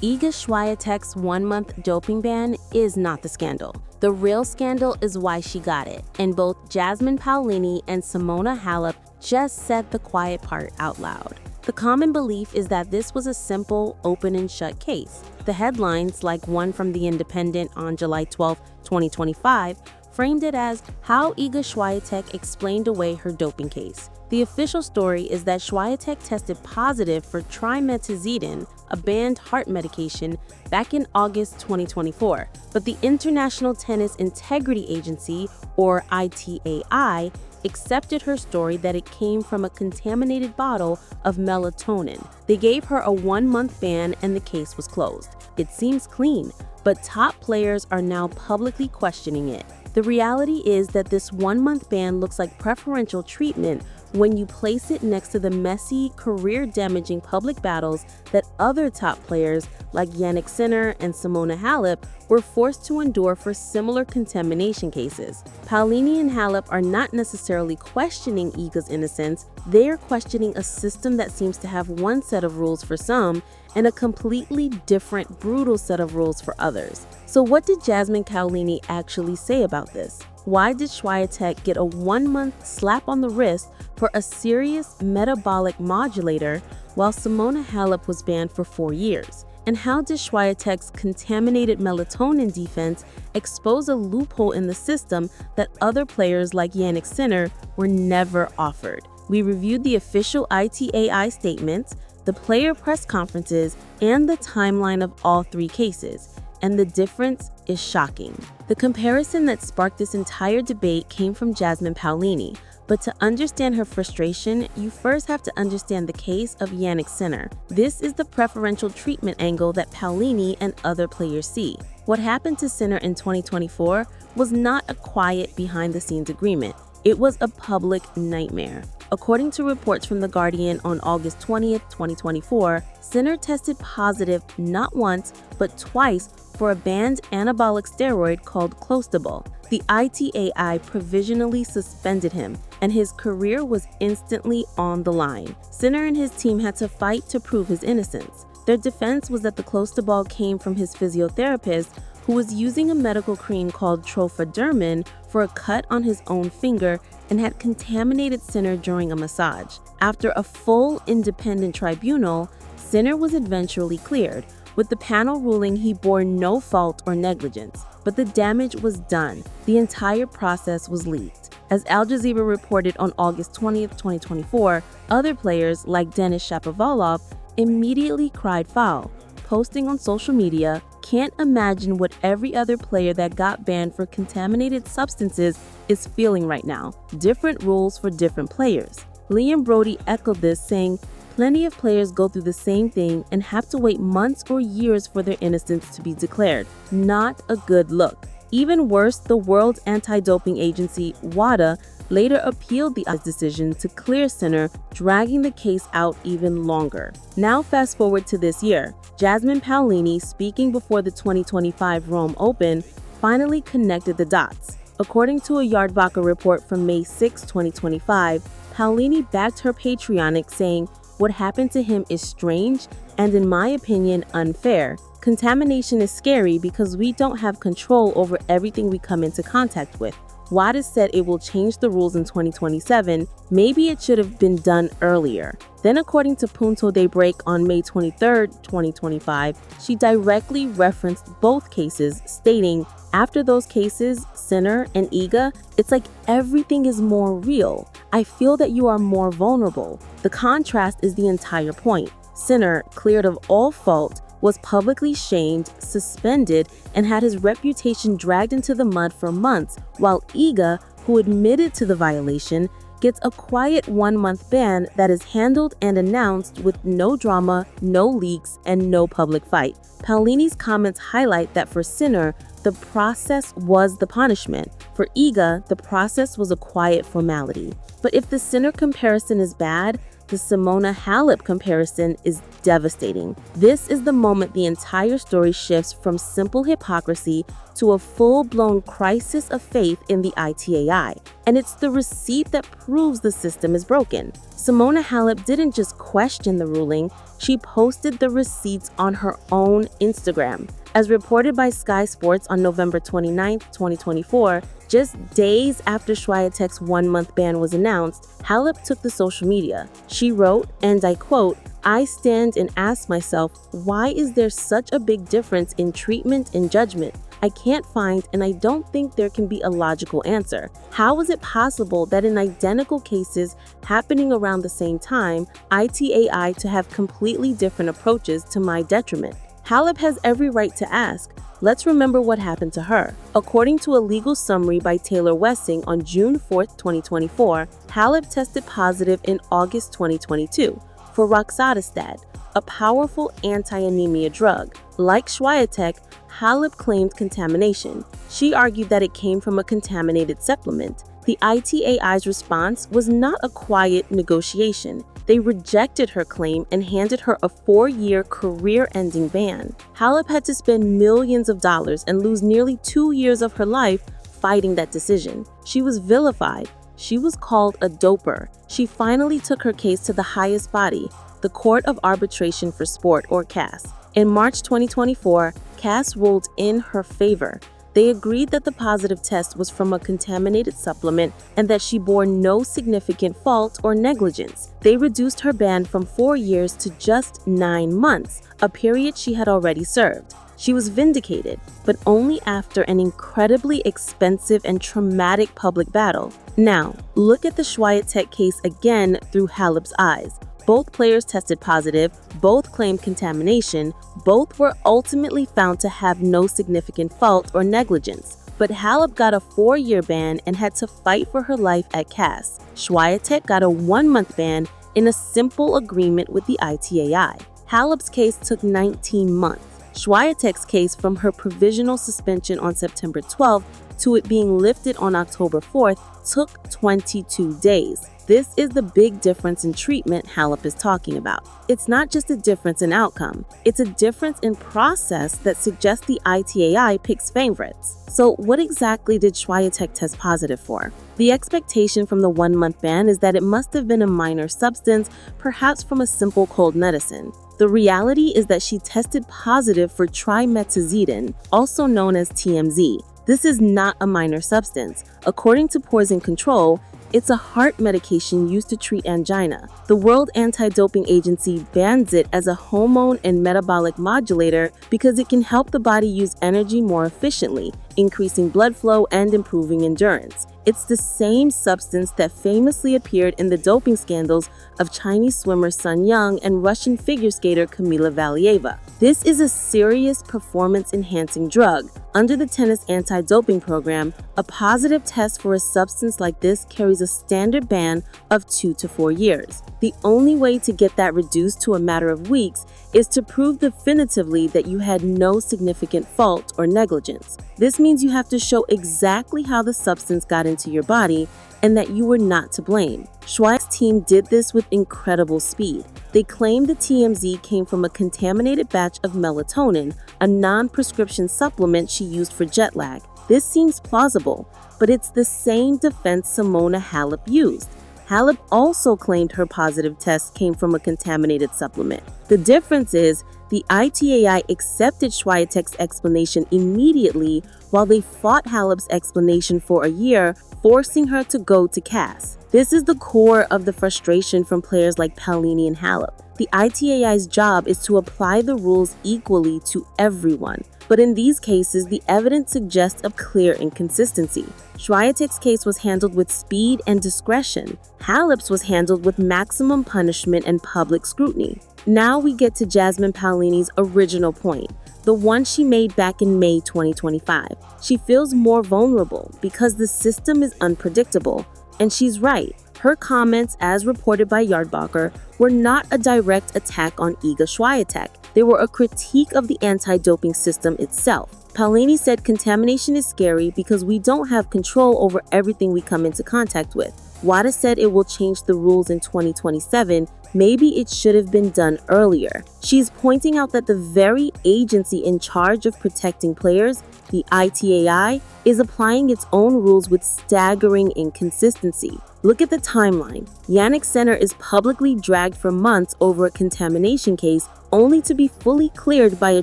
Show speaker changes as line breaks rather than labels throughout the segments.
Iga Swiatek's 1-month doping ban is not the scandal. The real scandal is why she got it, and both Jasmine Paolini and Simona Halep just said the quiet part out loud. The common belief is that this was a simple, open and shut case. The headlines, like one from The Independent on July 12, 2025, framed it as how Iga Swiatek explained away her doping case. The official story is that Swiatek tested positive for Trimetazidine, a banned heart medication, back in August 2024. But the International Tennis Integrity Agency, or ITIA, accepted her story that it came from a contaminated bottle of melatonin. They gave her a 1-month ban and the case was closed. It seems clean, but top players are now publicly questioning it. The reality is that this 1-month ban looks like preferential treatment when you place it next to the messy, career-damaging public battles that other top players like Jannik and Simona Halep were forced to endure for similar contamination cases. Paolini and Halep are not necessarily questioning Iga's innocence, they are questioning a system that seems to have one set of rules for some and a completely different, brutal set of rules for others. So what did Jasmine Paolini actually say about this? Why did Swiatek get a 1-month slap on the wrist for a serious metabolic modulator while Simona Halep was banned for 4 years? And how did Swiatek's contaminated melatonin defense expose a loophole in the system that other players like Jannik were never offered? We reviewed the official ITIA statements, the player press conferences, and the timeline of all 3 cases. And the difference is shocking. The comparison that sparked this entire debate came from Jasmine Paolini, but to understand her frustration, you first have to understand the case of Jannik. This is the preferential treatment angle that Paolini and other players see. What happened to Sinner in 2024 was not a quiet behind-the-scenes agreement. It was a public nightmare. According to reports from The Guardian on August 20th, 2024, Sinner tested positive not once, but twice for a banned anabolic steroid called clostebol. The ITAI provisionally suspended him, and his career was instantly on the line. Sinner and his team had to fight to prove his innocence. Their defense was that the clostebol came from his physiotherapist, who was using a medical cream called trophadurmin for a cut on his own finger and had contaminated Sinner during a massage. After a full independent tribunal, Sinner was eventually cleared, with the panel ruling he bore no fault or negligence. But the damage was done. The entire process was leaked. As Al Jazeera reported on August 20th, 2024, other players like Denis Shapovalov immediately cried foul, posting on social media, "Can't imagine what every other player that got banned for contaminated substances is feeling right now. Different rules for different players." Liam Brody echoed this, saying, "Plenty of players go through the same thing and have to wait months or years for their innocence to be declared. Not a good look." Even worse, the world's anti-doping agency, WADA, later appealed the decision to clear Sinner, dragging the case out even longer. Now fast forward to this year. Jasmine Paolini, speaking before the 2025 Rome Open, finally connected the dots. According to a Yardbacher report from May 6, 2025, Paolini backed her Patreonic, saying, "What happened to him is strange and, in my opinion, unfair. Contamination is scary because we don't have control over everything we come into contact with. WADA said it will change the rules in 2027. Maybe it should have been done earlier." Then, according to Punto de Break on May 23, 2025, she directly referenced both cases, stating, "After those cases, Sinner and Iga, it's like everything is more real. I feel that you are more vulnerable." The contrast is the entire point. Sinner, cleared of all fault, was publicly shamed, suspended, and had his reputation dragged into the mud for months, while Iga, who admitted to the violation, gets a quiet 1-month ban that is handled and announced with no drama, no leaks, and no public fight. Paolini's comments highlight that for Sinner, the process was the punishment. For Iga, the process was a quiet formality. But if the Sinner comparison is bad, The Simona Halep comparison is devastating. This is the moment the entire story shifts from simple hypocrisy to a full-blown crisis of faith in the ITIA. And it's the receipt that proves the system is broken. Simona Halep didn't just question the ruling, she posted the receipts on her own Instagram. As reported by Sky Sports on November 29, 2024, just days after Swiatek's one-month ban was announced, Halep took to social media. She wrote, and I quote, "I stand and ask myself, why is there such a big difference in treatment and judgment? I can't find and I don't think there can be a logical answer. How is it possible that in identical cases happening around the same time, ITAI to have completely different approaches to my detriment?" Halep has every right to ask. Let's remember what happened to her. According to a legal summary by Taylor Wessing on June 4, 2024, Halep tested positive in August 2022 for roxadustat, a powerful anti-anemia drug. Like Swiatek, Halep claimed contamination. She argued that it came from a contaminated supplement. The ITAI's response was not a quiet negotiation. They rejected her claim and handed her a 4-year career-ending ban. Halep had to spend millions of dollars and lose nearly 2 years of her life fighting that decision. She was vilified. She was called a doper. She finally took her case to the highest body, the Court of Arbitration for Sport, or CAS. In March 2024, CAS ruled in her favor. They agreed that the positive test was from a contaminated supplement and that she bore no significant fault or negligence. They reduced her ban from 4 years to just 9 months, a period she had already served. She was vindicated, but only after an incredibly expensive and traumatic public battle. Now, look at the Swiatek case again through Halep's eyes. Both players tested positive, both claimed contamination, both were ultimately found to have no significant fault or negligence. But Halep got a 4-year ban and had to fight for her life at CAS. Swiatek got a 1-month ban in a simple agreement with the ITAI. Halep's case took 19 months. Swiatek's case, from her provisional suspension on September 12th to it being lifted on October 4th, took 22 days. This is the big difference in treatment Halep is talking about. It's not just a difference in outcome, it's a difference in process that suggests the ITAI picks favorites. So what exactly did Swiatek test positive for? The expectation from the 1-month ban is that it must have been a minor substance, perhaps from a simple cold medicine. The reality is that she tested positive for trimetazidine, also known as TMZ. This is not a minor substance. According to Poison Control, it's a heart medication used to treat angina. The World Anti-Doping Agency bans it as a hormone and metabolic modulator because it can help the body use energy more efficiently, increasing blood flow and improving endurance. It's the same substance that famously appeared in the doping scandals of Chinese swimmer Sun Yang and Russian figure skater Kamila Valieva. This is a serious performance-enhancing drug. Under the tennis anti-doping program, a positive test for a substance like this carries a standard ban of 2 to 4 years. The only way to get that reduced to a matter of weeks is to prove definitively that you had no significant fault or negligence. This means you have to show exactly how the substance got into your body and that you were not to blame. Swiatek's team did this with incredible speed. They claimed the TMZ came from a contaminated batch of melatonin, a non-prescription supplement she used for jet lag. This seems plausible, but it's the same defense Simona Halep used. Halep also claimed her positive test came from a contaminated supplement. The difference is the ITAI accepted Swiatek's explanation immediately while they fought Halep's explanation for a year, forcing her to go to CAS. This is the core of the frustration from players like Paolini and Halep. The ITAI's job is to apply the rules equally to everyone. But in these cases, the evidence suggests a clear inconsistency. Swiatek's case was handled with speed and discretion. Halep's was handled with maximum punishment and public scrutiny. Now we get to Jasmine Paolini's original point, the one she made back in May 2025. She feels more vulnerable because the system is unpredictable. And she's right. Her comments, as reported by Yardbacher, were not a direct attack on Iga Swiatek. They were a critique of the anti-doping system itself. Paolini said contamination is scary because we don't have control over everything we come into contact with. WADA said it will change the rules in 2027 maybe it should have been done earlier. She's pointing out that the very agency in charge of protecting players, the ITIA, is applying its own rules with staggering inconsistency. Look at the timeline. Jannik's center is publicly dragged for months over a contamination case, only to be fully cleared by a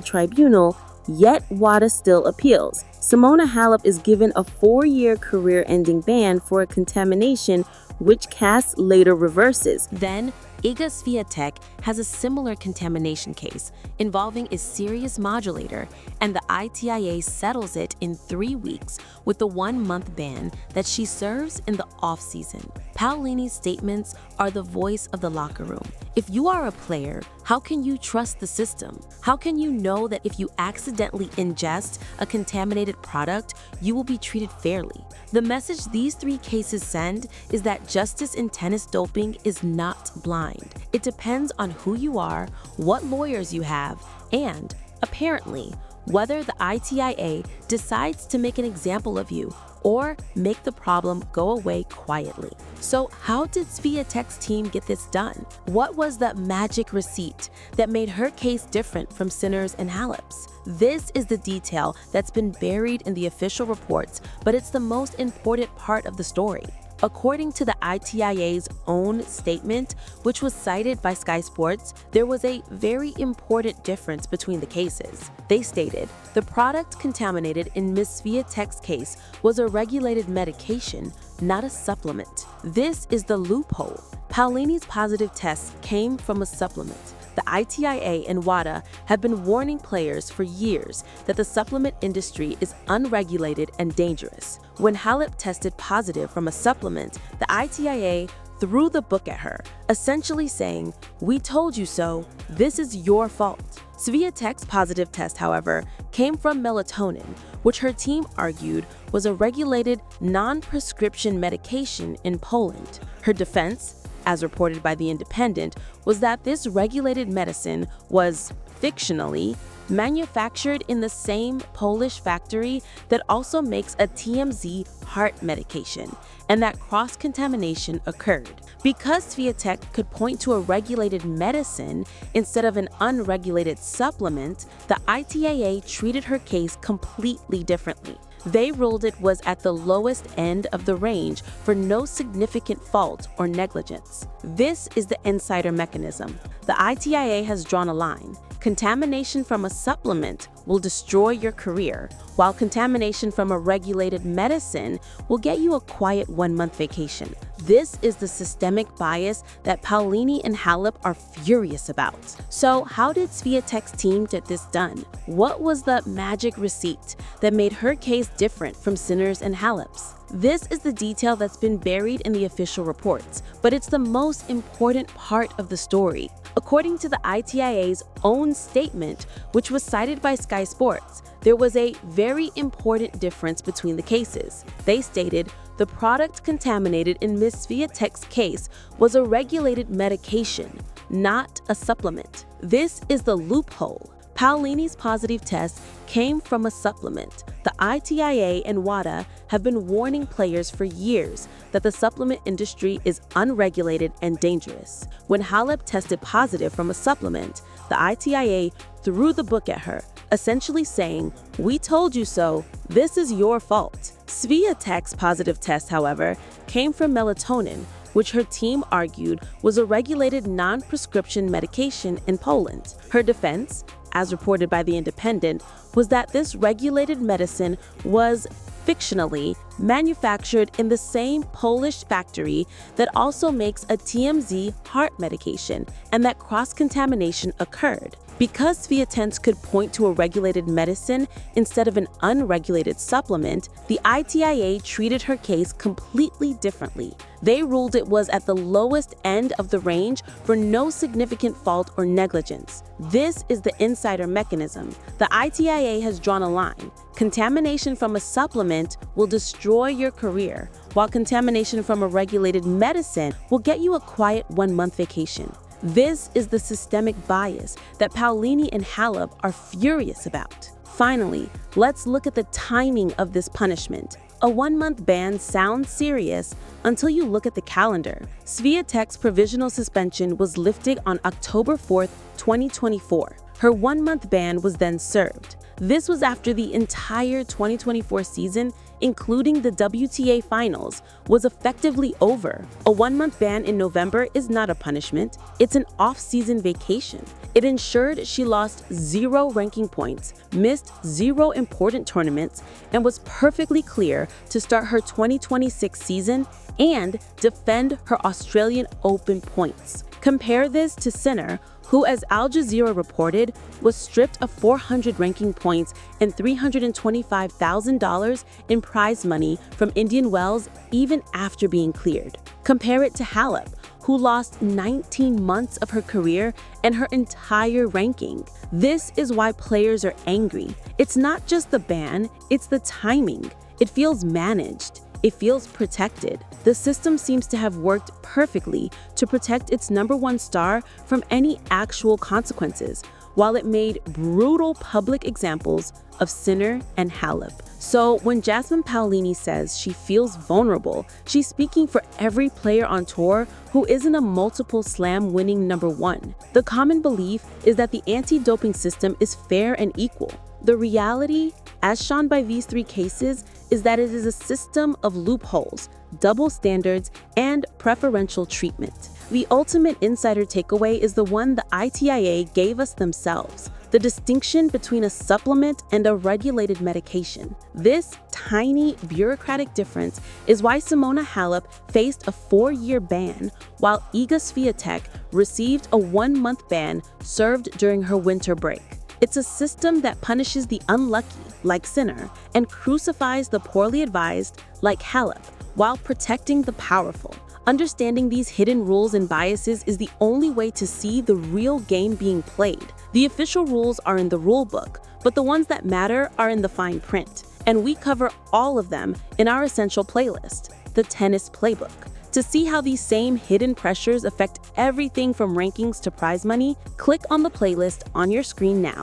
tribunal, yet WADA still appeals. Simona Halep is given a 4-year career-ending ban for a contamination, which CAS later reverses.
Then, Iga Swiatek has a similar contamination case involving a serious modulator, and the ITIA settles it in 3 weeks with the 1-month ban that she serves in the off-season. Paolini's statements are the voice of the locker room. If you are a player, how can you trust the system? How can you know that if you accidentally ingest a contaminated product, you will be treated fairly? The message these 3 cases send is that justice in tennis doping is not blind. It depends on who you are, what lawyers you have, and, apparently, whether the ITIA decides to make an example of you or make the problem go away quietly. So how did Swiatek's team get this done? What was the magic receipt that made her case different from Sinner's and Halep's? This is the detail that's been buried in the official reports, but it's the most important part of the story. According to the ITIA's own statement, which was cited by Sky Sports, there was a very important difference between the cases. They stated, the product contaminated in Ms. Swiatek's case was a regulated medication, not a supplement. This is the loophole. Paolini's positive test came from a supplement. The ITIA and WADA have been warning players for years that the supplement industry is unregulated and dangerous. When Halep tested positive from a supplement, the ITIA threw the book at her, essentially saying, "We told you so, this is your fault." Swiatek's positive test, however, came from melatonin, which her team argued was a regulated non-prescription medication in Poland. Her defense, as reported by The Independent, was that this regulated medicine was, fictionally, manufactured in the same Polish factory that also makes a TMZ heart medication, and that cross-contamination occurred. Because Swiatek could point to a regulated medicine instead of an unregulated supplement, the ITIA treated her case completely differently. They ruled it was at the lowest end of the range for no significant fault or negligence. This is the insider mechanism. The ITIA has drawn a line. Contamination from a supplement will destroy your career, while contamination from a regulated medicine will get you a quiet 1-month vacation. This is the systemic bias that Paolini and Halep are furious about. So how did Swiatek's team get this done? What was the magic receipt that made her case different from Sinner's and Halep's? This is the detail that's been buried in the official reports, but it's the most important part of the story. According to the ITIA's own statement, which was cited by Sky Sports, there was a very important difference between the cases. They stated, the product contaminated in Ms. Swiatek's case was a regulated medication, not a supplement. This is the loophole. Paolini's positive test came from a supplement. The ITIA and WADA have been warning players for years that the supplement industry is unregulated and dangerous. When Halep tested positive from a supplement, the ITIA threw the book at her, essentially saying, "We told you so, this is your fault." Swiatek's positive test, however, came from melatonin, which her team argued was a regulated non-prescription medication in Poland. Her defense, as reported by The Independent, was that this regulated medicine was fictionally manufactured in the same Polish factory that also makes a TMZ heart medication, and that cross-contamination occurred. Because Swiatek could point to a regulated medicine instead of an unregulated supplement, the ITIA treated her case completely differently. They ruled it was at the lowest end of the range for no significant fault or negligence. This is the insider mechanism. The ITIA has drawn a line. Contamination from a supplement will destroy your career, while contamination from a regulated medicine will get you a quiet 1-month vacation. This is the systemic bias that Paolini and Halep are furious about. Finally, let's look at the timing of this punishment.
A 1-month ban sounds serious until you look at the calendar. Swiatek's provisional suspension was lifted on October 4, 2024. Her 1-month ban was then served. This was after the entire 2024 season, including the WTA finals, was effectively over. A 1-month ban in November is not a punishment, it's an off-season vacation. It ensured she lost 0 ranking points, missed 0 important tournaments, and was perfectly clear to start her 2026 season and defend her Australian Open points. Compare this to Sinner, who, as Al Jazeera reported, was stripped of 400 ranking points and $325,000 in prize money from Indian Wells even after being cleared. Compare it to Halep, who lost 19 months of her career and her entire ranking. This is why players are angry. It's not just the ban, it's the timing. It feels managed. It feels protected. The system seems to have worked perfectly to protect its #1 star from any actual consequences, while it made brutal public examples of Sinner and Halep. So when Jasmine Paolini says she feels vulnerable, she's speaking for every player on tour who isn't a multiple slam winning #1. The common belief is that the anti-doping system is fair and equal. The reality, as shown by these 3 cases, is that it is a system of loopholes, double standards, and preferential treatment. The ultimate insider takeaway is the one the ITIA gave us themselves: the distinction between a supplement and a regulated medication. This tiny bureaucratic difference is why Simona Halep faced a 4-year ban, while Iga Swiatek received a 1-month ban served during her winter break. It's a system that punishes the unlucky, like Sinner, and crucifies the poorly advised, like Halep, while protecting the powerful. Understanding these hidden rules and biases is the only way to see the real game being played. The official rules are in the rule book, but the ones that matter are in the fine print. And we cover all of them in our essential playlist, the Tennis Playbook. To see how these same hidden pressures affect everything from rankings to prize money, click on the playlist on your screen now.